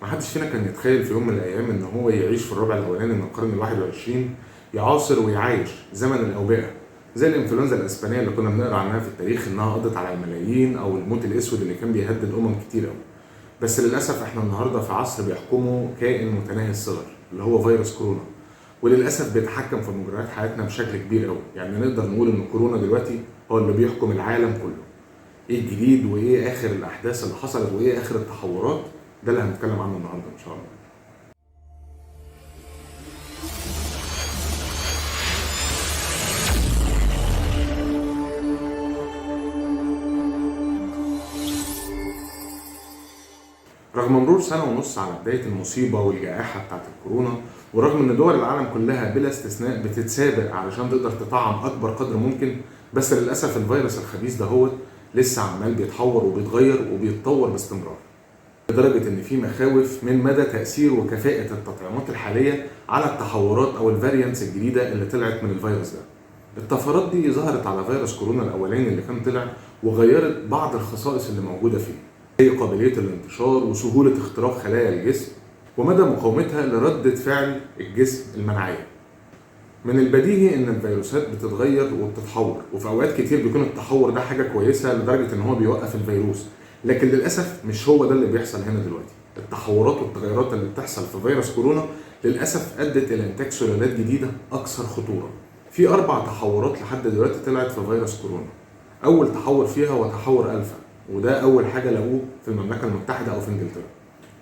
محدش فينا كان يتخيل في يوم من الأيام إن هو يعيش في الربع الأولاني من القرن ال21، يعاصر ويعايش زمن الأوبئة زي الإنفلونزا الإسبانية اللي كنا بنقرا عنها في التاريخ إنها قضت على الملايين، أو الموت الأسود اللي كان بيهدد كتير أوي. بس للأسف إحنا النهاردة في عصر بيحكمه كائن متناهي الصغر اللي هو فيروس كورونا، وللأسف بيتحكم في مجريات حياتنا بشكل كبير أوي. يعني نقدر نقول إن كورونا دلوقتي هو اللي بيحكم العالم كله. إيه الجديد وإيه آخر الأحداث اللي حصلت وإيه آخر التحورات؟ ده اللي هنتكلم عنه النهارده إن شاء الله. رغم مرور سنة ونص على بداية المصيبة والجائحة بتاعت الكورونا، ورغم إن دول العالم كلها بلا استثناء بتتسابق علشان تقدر تطعم أكبر قدر ممكن، بس للأسف الفيروس الخبيث ده هو لسه عمال بيتحور وبيتغير وبيتطور باستمرار، لدرجة إن في مخاوف من مدى تأثير وكفاءة التطعيمات الحالية على التحورات أو الفاريانتس الجديدة اللي طلعت من الفيروس ده. الطفرات دي ظهرت على فيروس كورونا الأولاني اللي كان طلع وغيرت بعض الخصائص اللي موجودة فيه، زي قابلية الانتشار وسهولة اختراق خلايا الجسم ومدى مقاومتها لردة فعل الجسم المناعية. من البديهي ان الفيروسات بتتغير وبتتحور، وفي اوقات كتير بيكون التحور ده حاجة كويسة لدرجة ان هو بيوقف الفيروس، لكن للأسف مش هو ده اللي بيحصل هنا دلوقتي. التحورات والتغيرات اللي بتحصل في فيروس كورونا للأسف أدت إلى إنتاج سلالات جديدة أكثر خطورة. في 4 تحورات لحد دلوقتي طلعت في فيروس كورونا. أول تحور فيها هو تحور ألفا، وده أول حاجة لقوه في المملكة المتحدة أو في إنجلترا.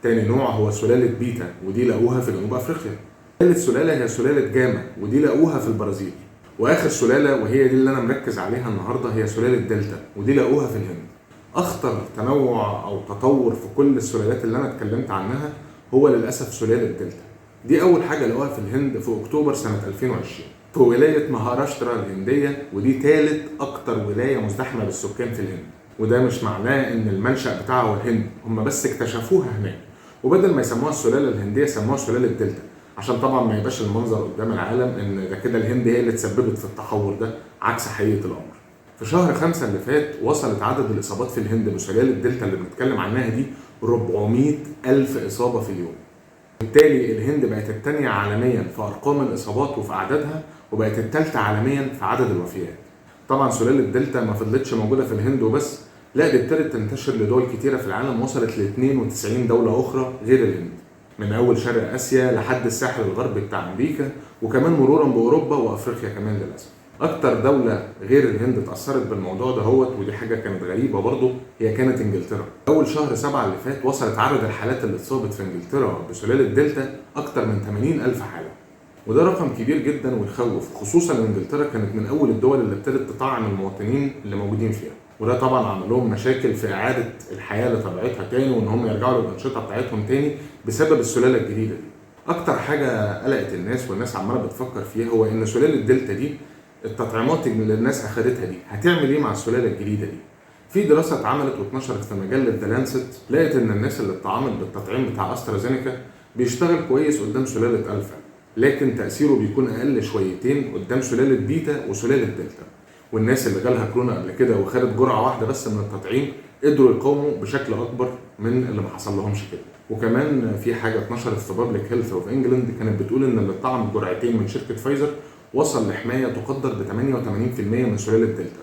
تاني نوع هو سلالة بيتا، ودي لقوها في جنوب أفريقيا. ثالث سلالة هي سلالة جاما، ودي لقوها في البرازيل. وآخر سلالة وهي دي اللي أنا مركز عليها النهاردة هي سلالة دلتا، ودي لقوها في الهند. أخطر تنوع أو تطور في كل السلالات اللي أنا اتكلمت عنها هو للأسف سلالة دلتا. دي أول حاجة لقوها في الهند في أكتوبر سنة 2020 في ولاية مهاراشترا الهندية، ودي ثالث أكتر ولاية مزدحمة بالسكان في الهند. وده مش معناه إن المنشأ بتاعها هو الهند، هم بس اكتشفوها هناك، وبدل ما يسموها السلالة الهندية سموها سلالة دلتا، عشان طبعا ما يبقاش المنظر قدام العالم إن ده كده الهند هي اللي تسببت في التحور ده، عكس حقيقة الأمر. في شهر 5 اللي فات وصلت عدد الإصابات في الهند بسلالة دلتا اللي بنتكلم عنها دي 400,000 إصابة في اليوم. بالتالي الهند بقت الثانية عالميا في أرقام الإصابات وفي أعدادها، وبقت الثالثة عالميا في عدد الوفيات. طبعا سلالة دلتا ما فضلتش موجودة في الهند وبس، لا دي ابتدت تنتشر لدول كتيرة في العالم، وصلت ل 92 دولة أخرى غير الهند، من أول شرق آسيا لحد الساحل الغربي بتاع أمريكا، وكمان مرورا بأوروبا وأفريقيا كمان للأسف. أكتر دولة غير الهند اتأثرت بالموضوع ده ودي حاجة كانت غريبة برضه، هي كانت إنجلترا. أول شهر 7 اللي فات وصلت عدد الحالات اللي اتصابت في إنجلترا بسلالة دلتا أكتر من 80,000 حالة، وده رقم كبير جدا ويخوف، خصوصا ان انجلترا كانت من اول الدول اللي ابتدت تطعم المواطنين اللي موجودين فيها، وده طبعا عمل لهم مشاكل في اعاده الحياه لطبيعتها تاني، وان هم يرجعوا للانشطه بتاعتهم تاني بسبب السلاله الجديده دي. اكتر حاجه قلقت الناس والناس عماله بتفكر فيها هو ان سلاله دلتا دي التطعيمات اللي الناس اخدتها دي هتعمل ايه مع السلاله الجديده دي. في دراسه اتعملت واتنشرت في مجله ذا لانست، لقت ان الناس اللي اتطعمت بالتطعيم بتاع استرازينيكا بيشتغل كويس قدام سلاله الفا، لكن تأثيره بيكون أقل شويتين قدام سلالة بيتا وسلالة دلتا. والناس اللي جالها كورونا قبل كده وخدت جرعة واحدة بس من التطعيم قدروا يقاوموا بشكل أكبر من اللي ما حصل لهمش كده. وكمان في حاجة اتنشرت في بابليك هيلث اوف انجلاند كانت بتقول إن اللي اتطعم بجرعتين من شركة فايزر وصل لحماية تقدر ب 88% من سلالة دلتا.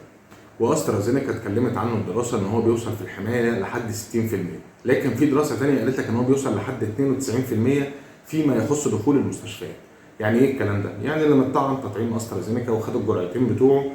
واسترازينيكا اتكلمت عنه الدراسة إن هو بيوصل في الحماية لحد 60%، لكن في دراسة ثانية قالت لك إن هو بيوصل لحد 92% فيما يخص دخول المستشفيات. يعني ايه الكلام ده؟ يعني لما اتطعم تطعيم استرازينيكا وخد الجرعتين بتوعه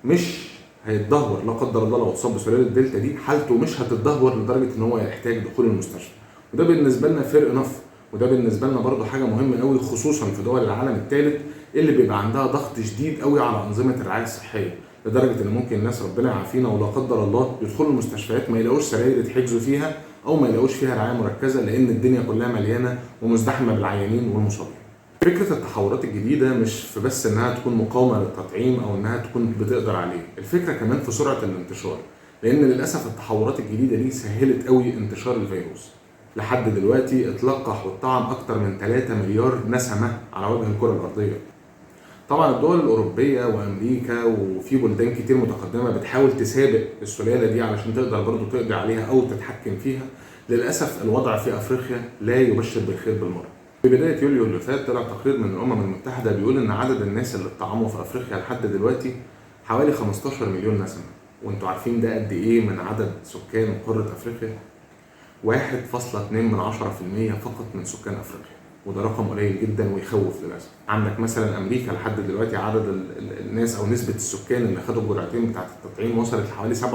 مش هيتدهور لا قدر الله لو اتصاب بسلاله دلتا دي، حالته مش هتتدهور لدرجه ان هو يحتاج دخول المستشفى. وده بالنسبه لنا فرق نف، وده بالنسبه لنا برضو حاجه مهمه قوي، خصوصا في دول العالم الثالث اللي بيبقى عندها ضغط شديد قوي على انظمه الرعايه الصحيه، لدرجه ان ممكن الناس ربنا يعافينا ولا قدر الله يدخلوا المستشفيات ما يلاقوش سراير يتحجزوا فيها او ما يلاقوش فيها رعايه مركزه، لان الدنيا كلها مليانه ومزدحمه بالعيانين والمصابين. فكرة التحورات الجديدة مش في بس انها تكون مقاومة للتطعيم او انها تكون بتقدر عليه، الفكرة كمان في سرعة الانتشار، لان للأسف التحورات الجديدة دي سهلت قوي انتشار الفيروس. لحد دلوقتي اتلقح واتطعم اكتر من 3 مليار نسمة على وجه الكرة الارضية. طبعا الدول الاوروبية وامريكا وفي بلدان كتير متقدمة بتحاول تسابق السلالة دي علشان تقدر برضو تقضي عليها او تتحكم فيها، للاسف الوضع في افريقيا لا يبشر بالخير بالمره. في بدايه يوليو اللي فات طلع تقرير من الامم المتحده بيقول ان عدد الناس اللي اتطعموا في افريقيا لحد دلوقتي حوالي 15 مليون نسمه، وانتوا عارفين ده قد ايه من عدد سكان قاره افريقيا؟ 1.2% فقط من سكان افريقيا، وده رقم قليل جدا ويخوف للاسف. عندك مثلا امريكا لحد دلوقتي عدد الناس او نسبه السكان اللي خدوا الجرعتين بتاعت التطعيم وصلت لحوالي 47%،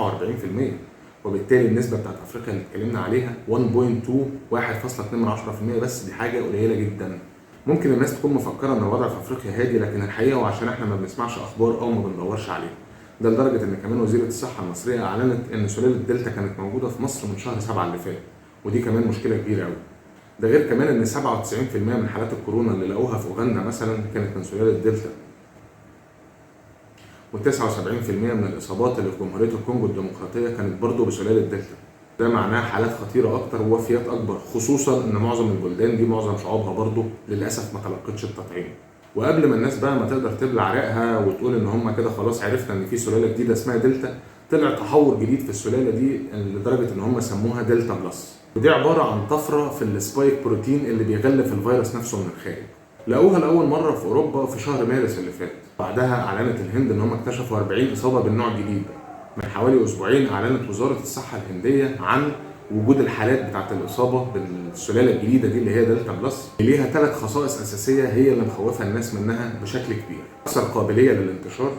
وبالتالي النسبه بتاعت افريقيا اللي اتكلمنا عليها 1.2% بس، دي حاجه قليله جدا. ممكن الناس تكون مفكره ان الوضع في افريقيا هادي، لكن الحقيقه هو عشان احنا ما بنسمعش اخبار او ما بندورش عليها. ده لدرجه ان كمان وزيره الصحه المصريه اعلنت ان سلاله دلتا كانت موجوده في مصر من شهر 7 اللي فات، ودي كمان مشكله كبيره قوي. ده غير كمان ان 97% من حالات الكورونا اللي لقوها في اوغندا مثلا كانت من سلاله دلتا، و79% من الاصابات اللي في جمهوريه الكونغو الديمقراطيه كانت برضه بسلاله دلتا. ده معناه حالات خطيره اكتر ووفيات اكبر، خصوصا ان معظم البلدان دي معظم شعوبها برضه للاسف ما تلقتش التطعيم. وقبل ما الناس بقى ما تقدر تبلع ريقها وتقول ان هم كده خلاص عرفنا ان في سلاله جديده اسمها دلتا، طلع تحور جديد في السلاله دي لدرجه ان هم سموها دلتا بلس، ودي عباره عن طفره في السبايك بروتين اللي بيغلف الفيروس نفسه من الخارج. لقوها لاول مره في اوروبا في شهر مارس اللي فات، بعدها اعلنت الهند ان هم اكتشفوا 40 اصابه بالنوع الجديد ده. من حوالي اسبوعين اعلنت وزاره الصحه الهنديه عن وجود الحالات بتاعت الاصابه بالسلاله الجديده دي اللي هي دلتا بلس، اللي ليها 3 خصائص اساسيه هي اللي مخوفه الناس منها بشكل كبير: اكثر قابليه للانتشار،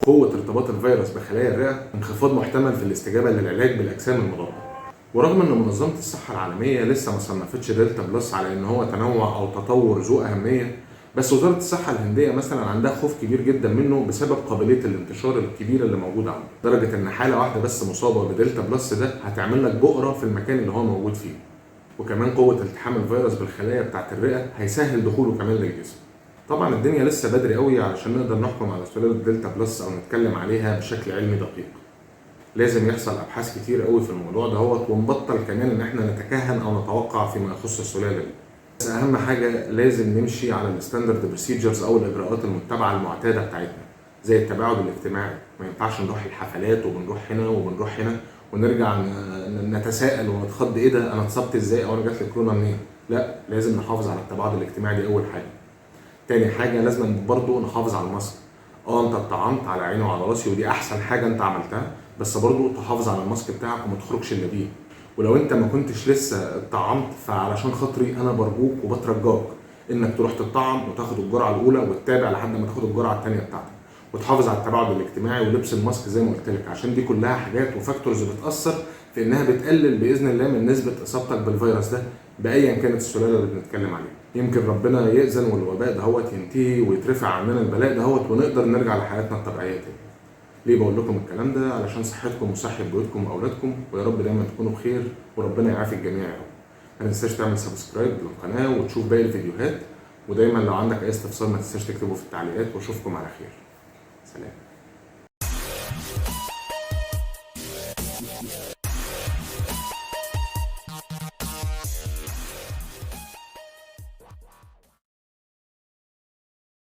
قوه ارتباط الفيروس بخلايا الرئه، انخفاض محتمل في الاستجابه للعلاج بالاجسام المضاده. ورغم ان منظمه الصحه العالميه لسه ما صنفتش دلتا بلس على ان هو تنوع او تطور ذو اهميه، بس وزاره الصحه الهنديه مثلا عندها خوف كبير جدا منه بسبب قابليه الانتشار الكبيره اللي موجوده عنده، لدرجه ان حاله واحده بس مصابه بدلتا بلس ده هتعمل لك بؤره في المكان اللي هو موجود فيه. وكمان قوه التحام الفيروس بالخلايا بتاعه الرئه هيسهل دخوله كمان للجسم. طبعا الدنيا لسه بدري قوي علشان نقدر نحكم على سلاله دلتا بلس او نتكلم عليها بشكل علمي دقيق. لازم يحصل ابحاث كتير قوي في الموضوع دهوت، ونبطل كمان ان احنا نتكهن او نتوقع فيما يخص السلاله دي. بس اهم حاجه لازم نمشي على الستاندرد بروسيجرز او الاجراءات المتبعه المعتاده بتاعتنا، زي التباعد الاجتماعي. ما ينفعش نروح الحفلات وبنروح هنا وبنروح هنا ونرجع نتساءل ونتخض ايه ده انا اتصبت ازاي او انا جات لي كورونا منين. لا، لازم نحافظ على التباعد الاجتماعي، دي اول حاجه. تاني حاجه لازم برضو نحافظ على الماسك. انت اتطعمت على عيني وعلى راسي ودي احسن حاجه انت عملتها، بس برضو تحافظ على الماسك بتاعك وما تخرجش الا بيه. ولو انت ما كنتش لسه اتطعمت فعلشان خاطري انا برجوك وبترجاك انك تروح تتطعم وتاخد الجرعه الاولى وتتابع لحد ما تاخد الجرعه الثانيه بتاعتك، وتحافظ على التباعد الاجتماعي ولبس الماسك زي ما قلت لك، عشان دي كلها حاجات وفاكتورز بتاثر في انها بتقلل باذن الله من نسبه اصابتك بالفيروس ده بايا كانت السلاله اللي بنتكلم عليها. يمكن ربنا يأذن والوباء دهوت ينتهي ويترفع عننا البلاء دهوت ونقدر نرجع لحياتنا الطبيعيه تاني. ليه بقول لكم الكلام ده؟ علشان صحتكم وصحه بيوتكم واولادكم، ويا رب دايما تكونوا بخير وربنا يعافي الجميع يا رب. ما تنساش تعمل سبسكرايب للقناه وتشوف باقي الفيديوهات، ودايما لو عندك اي استفسار ما تنساش تكتبه في التعليقات، واشوفكم على خير. سلام.